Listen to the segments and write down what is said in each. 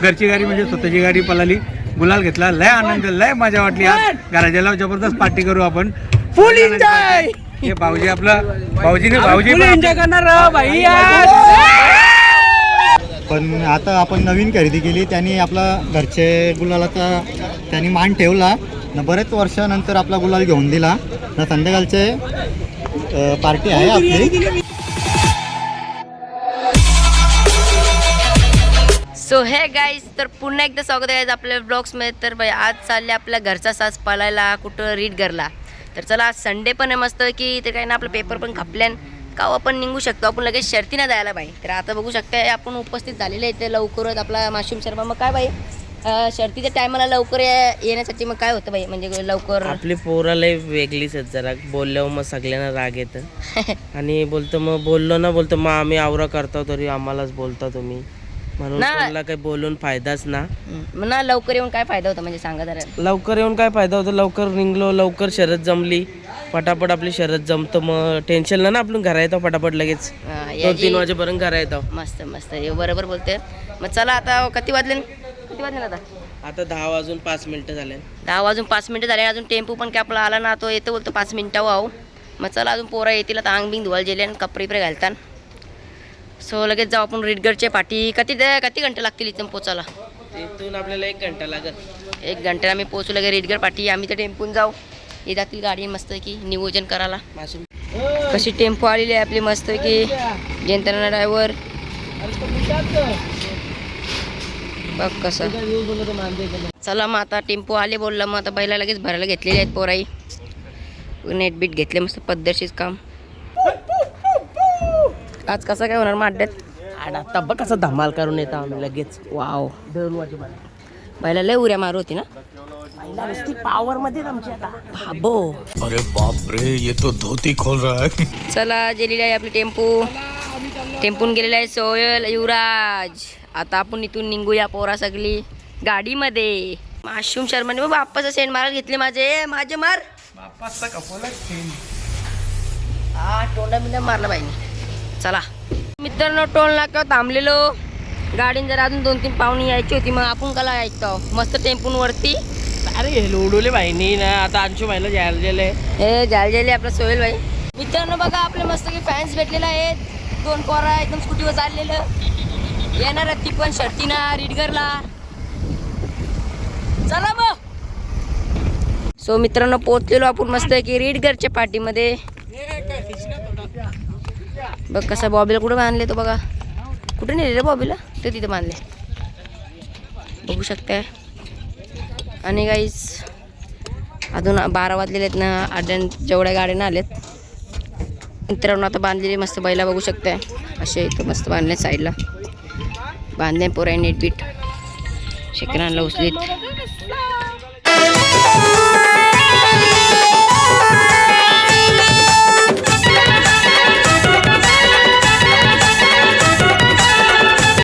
घरची गाडी म्हणजे स्वतःची गाडी पळाली, गुलाल घेतला, लय आनंद, लय मजा वाटली. आज घराच्याला जबरदस्त पार्टी करू आपण, फुल एन्जॉय. हे भाऊजी आपलं भाऊजी एन्जॉय करणार भाई. पण आता आपण नवीन खरेदी केली, त्यांनी आपला घरचे गुलालाचा त्यांनी मान ठेवला ना, बरेच वर्षानंतर आपला गुलाल घेऊन दिला ना. संध्याकाळचे पार्टी आहे आपली. सो हे गाईज, तर पुन्हा एकदा स्वागत आहे आपल्या ब्लॉग्समध्ये. तर भाई आज चालले आपल्या घरचा साज पळायला कुठं रीडगरला. तर चला आज संडे पण आहे मस्त की ते काही ना आपलं पेपर पण खपल्यान का आपण निघू शकतो आपण लगेच शर्तीनं जायला बाई. तर आता बघू शकता आपण उपस्थित झालेले आहे इथे लवकरच आपला मासूम शर्मा. मग काय बाई शर्तीच्या टायमाला लवकर येण्यासाठी मग काय होतं बाई, म्हणजे लवकर आपली पोराला वेगळीच आहेत जरा, बोलल्यावर मग सगळ्यांना राग येतं आणि बोलतो मग बोललो ना, बोलतो मग आम्ही आवरा करतो तरी आम्हालाच बोलता तुम्ही, म्हणून कोणाला काही बोलून फायदाच ना. ना लवकर येऊन काय फायदा होता म्हणजे सांगा जरा. लवकर येऊन काय फायदा होता, लवकर निघलो, लवकर शरद जमली, पटापट आपली शरद जमतं, मग टेन्शन ना आपण घरा येतो पटापट लगेच 2-3 वाजेपर्यंत घरा येतो. मस्त मस्त बरोबर बोलते. मग चला आता किती वाजले आता 10 वाजून 5 मिनिटं झाले. 10 वाजून 5 मिनिटं झाले. अजून टेम्पो पण काय आपला आला ना, तो येतो बोलतो 5 मिनिटं वाहू. मग चला अजून पोरा येतील आता, अंग बिंग धुवायला गेले आणि कपडे इकडे घालतात. सो लगेच जाऊ आपण रीडगरच्या पाठी. किती घंटे लागतील इथून पोचायला? इथून आपल्याला 1 घंटा लागत. 1 घंट्याला आम्ही पोचू लगे रीडगर पाठी. आम्ही तर टेम्पून जाऊ, हे जातील गाडी मस्त की नियोजन करायला. कशी टेम्पो आलेली आहे आपली मस्त की यंत्रणा ड्रायव्हर बघ कसं. चला मग आता टेम्पो आले बोलला, मग आता बैला लगेच भरायला घेतलेले आहेत पोराई. नेट बीट घेतले मस्त पद्धतशीर काम. आज कसं काय होणार मग अड्ड्यात? आता बघ कसं धमाल करून येतो आम्ही लगेच. वाव 2 वाजेपर्यंत बैला लय उऱ्या मारू होती ना पावर मध्ये आमची आता. बाबो अरे बाप रे, ये तो धोती खोल रहा है. चला गेलेली आहे आपली टेम्पून गेलेला आहे सोयल युवराज. आता आपण इथून निघूया पोरा सगळी गाडीमध्ये. मासूम शर्माने मग बाप्पाचा सेंट मारायला घेतले माझे मार तोंडा बिंडा मारला बाईने. चला मित्रांनो, टोल नाका थांबलेलो, गाडीन जरा अजून 2-3 पाहुणी यायची होती, मग आपण कला यायचो मस्त टेम्पून वरती. अरे हे लोडवले बाईनी ना, आता अंशू बाईला जायला हे जायले आपला सोहेल भाई. मित्रांनो बघा आपले मस्त की फॅन्स भेटलेले आहेत. 2 पोरा एकदम स्कूटीवर चाललेलं येणार आहेत ती पण शर्तीना रीडगरला. चला मग. सो मित्रांनो पोहोचलेलो आपण मस्त की रीडगरच्या पार्टीमध्ये. बघ कसा बॉबीला कुठं बांधले तो बघा, कुठे नेले रे बॉबीला, ते तिथे बांधले बघू शकताय. आणि गाईस अजून 12 वाजलेले आहेत ना, अड्ड्यान जेवढ्या गाड्यानं आलेत. मित्रांनो आता बांधलेले मस्त बैला बघू शकताय, असे इथं मस्त बांधले साईडला बांधले पोराय नेट बीट शेकरांना उचलीत.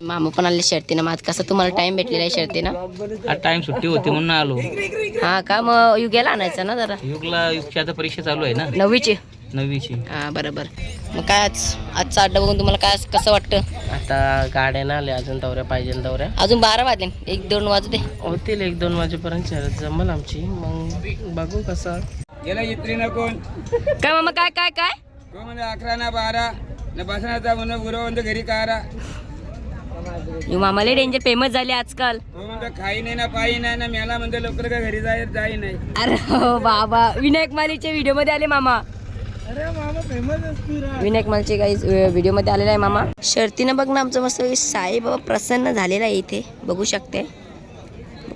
मामा पण आले शर्तीनं. मग कसं तुम्हाला टाइम भेटलेला आहे शर्तीनं? टाइम सुट्टी होती म्हणून आलो. हा का, मग युग्याला आणायचा ना जरा. युगची आता परीक्षा चालू आहे ना, 9वीची. 9वीची. हा बरोबर. मग काय आजचा अड्डा बघून तुम्हाला काय कसं वाटतं? आता गाड्या ना आल्या अजून, दौऱ्या पाहिजे दौऱ्या अजून 12 वाजले, 1-2 वाजू दे. होतील 1-2 वाजेपर्यंत शरद जमल आमची, मग बघू कसं. गेला इत्री ना कोण काय मामा काय काय काय तो म्हणजे 11 ना 12 ना बसण्याचा म्हणून गुरवंत घरी कारा. मामाला डेंजर फेमस झाले आजकाल. तो म्हणतो खाई नाही ना पायी नाही ना, मेला म्हणतो लवकर काय घरी जाई नाही. अरे हो बाबा, विनायक मालीच्या व्हिडिओ मध्ये आले मामा. अरे मामा फेमस विनायक मालचे काही व्हिडिओ मध्ये आलेला आहे मामा. शर्तीनं बघ ना आमचं मस्त साईबाबा प्रसन्न झालेला आहे इथे बघू शकते.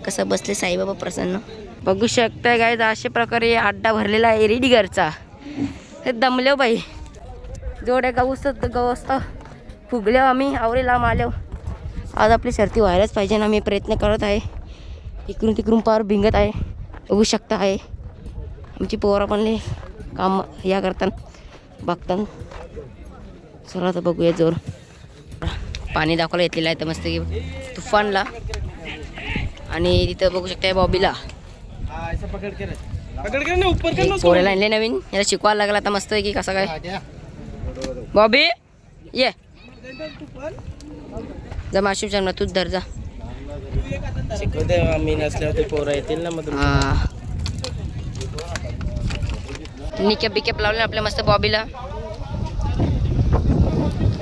कसं बसले साईबाबा प्रसन्न बघू शकताय गाईज. अशा प्रकारे अड्डा भरलेला आहे रीडगरचा. हे दमलो बाई, जोड्या गवस्त फुगल्या आम्ही आवरे लांब आलो. आज आपली शर्ती व्हायलाच पाहिजे ना, मी प्रयत्न करत आहे. इकडून तिकडून पार भिंगत आहे बघू शकता आहे. आमची पोरा पण काम या करतात बघतात. चला आता बघूया जोर. पाणी दाखवायला घेतलेलं आहे तर मस्त की तुफानला. आणि तिथं बघू शकता बॉबीला पोऱ्याला आणले नवीन, याला शिकवायला लागला आता मस्त की कसं काय. बॉबी ये जा मासूम शर्मा तूच धर जा. शिकवते आम्ही नसल्यावर ते पोरं येतील ना मग तुम्ही. निकॅप बिकॅप लावले आपल्या मस्त बॉबीला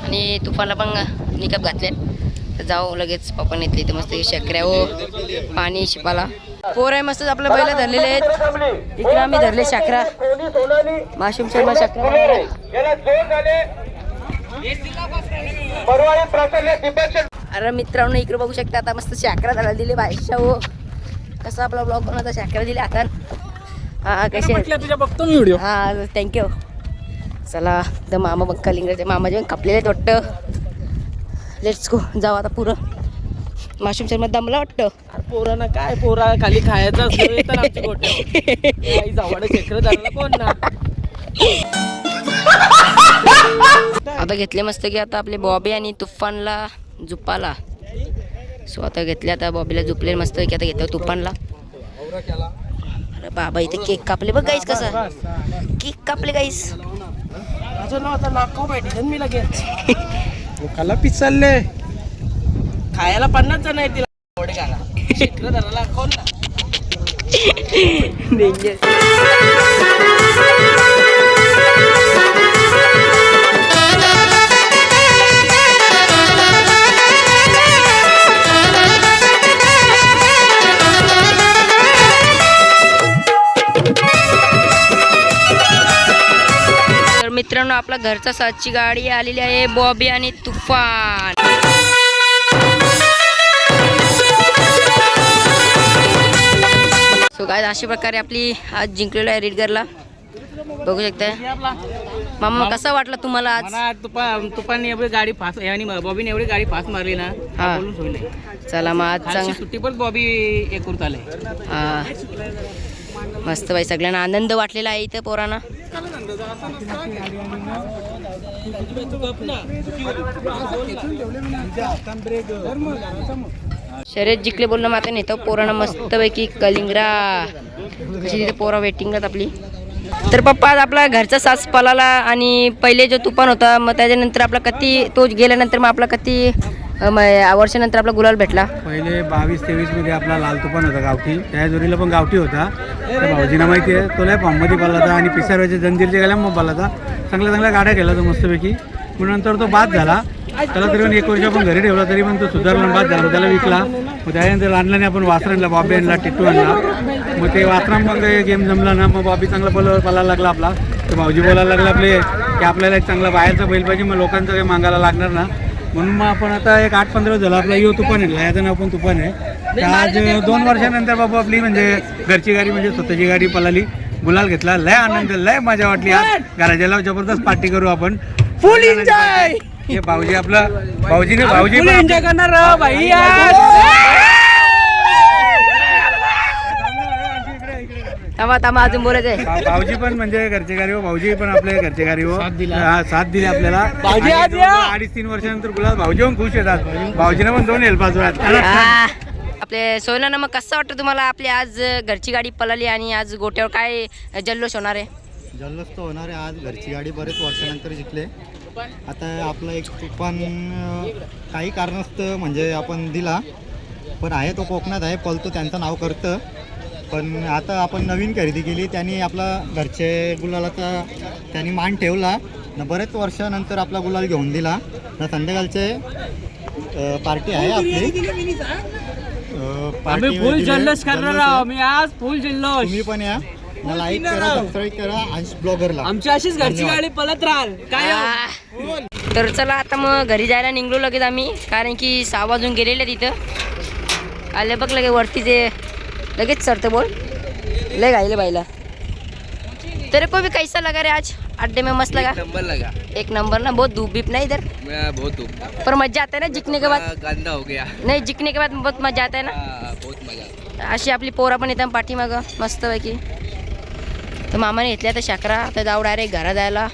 आणि तुफानला पण निकॅप घातले. तर जाऊ लगेच पप्पा नेतली तर मस्त शक्र्या हो पाणी शिपाला पोर आहे मस्त आपल्या बैला धरलेले आहेत. इकडे आम्ही धरले शाकरा माशूम शर्मा शाकरा. अरे मित्रांनो इकडे बघू शकता आता मस्त शाकरा धरायला दिले बायशा हो. कसा आपला ब्लॉग बनवता शाकरा दिले आता. हा कसे तुझ्या बघतो मी व्हिडिओ. हा थँक्यू. चला तर मामा बघ कलिंगडाचे मामाचे पण कापलेले आहेत वाटतं. लेट्स गो जाऊ आता पुरं. माशूम शर्मा दमला वाटतं. पोरांना काय पोरा खाली खायचं असलं तर आमच्या गोट्या जावाडे शेखर धरलं कोण ना. आता घेतले मस्त की आता आपले बॉबी आणि तुफानला झुपाला. सो आता घेतले आता बॉबीला झुपले मस्त की आता घेतो तुफानला. अरे बाबा इथे केक कापले बघ गाईस कसा केक कापले गाईस. आता नाकाव भेटेल मी लगेच. लोकाला पिचलले खायला 50 जण येतील आवडे घाला शेखर धरायला कोण ना. तर मित्रांनो आपला घरचा सातची गाडी आलेली आहे बॉबी आणि तुफान. सो गाइस अशा प्रकारे आपली आज जिंकलेलो आहे रीडगरला बघू शकताय. मामा कसा वाटला तुम्हाला आज? तुपाने एवढी गाडी फास्ट आणि बॉबीने एवढी गाडी फास्ट मारली ना हा. बोलून होईल. चला मग आज खालची सुट्टी पण बॉबी एक उरत आले. हा मस्त बाई सगळ्यांना आनंद वाटलेला आहे इथं पोरांना. शर्यत जिंकले बोलणं मात्र नेतो पोरांना मस्तपैकी कलिंगरा कशी तिथे पोरा वेटिंगला आपली. तर पप्पा आज आपला घरचा सास पळाला आणि पहिले जो तुफान होता मग त्याच्यानंतर आपला कधी तो गेल्यानंतर मग आपला कधी वर्षानंतर आपला गुलाल भेटला. पहिले 22-23 मध्ये आपला लाल तुफान होता गावठी. त्या जोडीला पण गावठी होता. त्या भाऊजीना माहिती आहे तो लय फॉर्ममध्ये पाला होता आणि पिसारवाच्या जंजीरच्या गेल्या मग पाला होता. चांगल्या गाड्या केला तो मस्तपैकी. मग नंतर तो बाद झाला. त्याला तरी पण 1 वर्ष आपण घरी ठेवला तरी पण तो सुधारला बाद झाला. त्याला विकला. मग त्यानंतर आणला नाही आपण वासर आणला बॉबी आणला टिट्टू आणला. मग ते वासरा मग गेम जमला ना मग बॉबी चांगला पळायला लागला आपला. तर भाऊजी बोलायला लागला आपले की आपल्याला एक चांगला बाहेरचा बैल पाहिजे मग लोकांचं काही मागायला लागणार ना. म्हणून मग आपण आता एक 8-15 झाला आपला यो तुफान आहे. याचं नाव पण तुफान आहे. तर आज 2 वर्षानंतर बाबा आपली म्हणजे घरची गाडी म्हणजे स्वतःची गाडी पळाली. गुलाल घेतला. लय आनंद लय मजा वाटली. आज घराच्याला जबरदस्त पार्टी करू आपण फुल एन्जॉय. हे भाऊजी आपला भाऊजी एन्जॉय करणार भाई. थांबा अजून बोलायचं आहे. भाऊजी पण म्हणजे घरचे गाडी हो. भाऊजी पण आपल्या घरचे गाडी हो. साथ दिली आपल्याला. 2.5-3 वर्षानंतर गुलाल भाऊजी पण खुश येतात. भाऊजीने पण 2 हेल्पास आपले सोयला मग कसं वाटतं तुम्हाला आपली आज घरची गाडी पळाली आणि आज गोट्यावर काय जल्लोष होणार आहे? जल्लोष तर होणार आहे. आज घरची गाडी बरेच वर्षानंतर जिंकले. आता आपला एक तुफान काही कारणास्तव म्हणजे आपण दिला पण आहे तो कोकणात आहे पळतो त्यांचं नाव करतं. पण आता आपण नवीन खरेदी केली त्यांनी आपला घरचे गुलालाचा त्यांनी मान ठेवला ना. बरेच वर्षानंतर आपला गुलाल घेऊन दिला ना. संध्याकाळचे पार्टी आहे आपली. फुल जल्लोष करणार आहोत. मी आज फुल जल्लोष. तुम्ही पण या. लाईक करा सबस्क्राईब करा अंश ब्लॉगरला. आमची अशीच घरची गाडी पळत राहाल काय. तर चला आता मग घरी जायला निघलो लगेच आम्ही कारण की 6 वाजून गेलेले तिथं. आले बघ लगे वरती ते लगेच सरते बोल ले गाइले बाईला. तेरे को भी कैसा लगा रे आज अड्डे में? मस्त लगा. एक नंबर ना. बहुत धूप भीप नहीं इधर? बहुत धूप पर मजा आता है ना जिंकने के बाद? गंदा हो गया. नहीं जिंकने के बाद बहुत मजा आता है ना. बहुत मजा. अशी आपली पोरा पण येतात पाठीमागं मस्तपैकी. तर मामाने घेतल्या तर शाकरा आता जाऊ डायरेक्ट घरा जायला.